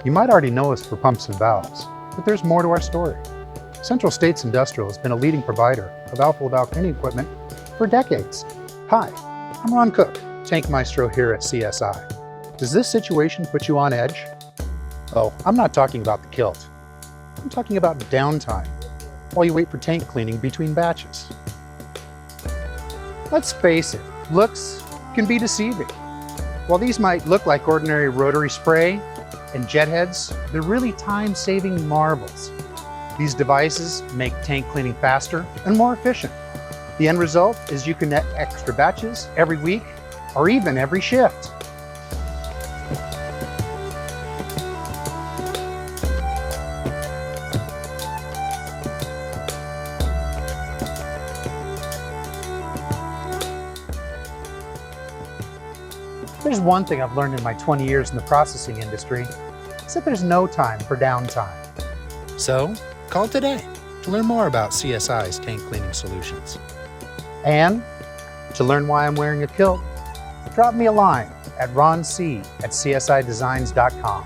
You might already know us for pumps and valves, but there's more to our story. Central States Industrial has been a leading provider of alpha-valve cleaning equipment for decades. Hi, I'm Ron Cook, tank maestro here at CSI. Does this situation put you on edge? Oh, I'm not talking about the kilt. I'm talking about downtime while you wait for tank cleaning between batches. Let's face it, looks can be deceiving. While these might look like ordinary rotary spray and jet heads, they're really time-saving marvels. These devices make tank cleaning faster and more efficient. The end result is you can net extra batches every week or even every shift. There's one thing I've learned in my 20 years in the processing industry, is that there's no time for downtime. So, call today to learn more about CSI's tank cleaning solutions. And to learn why I'm wearing a kilt, drop me a line at ronc@csidesigns.com.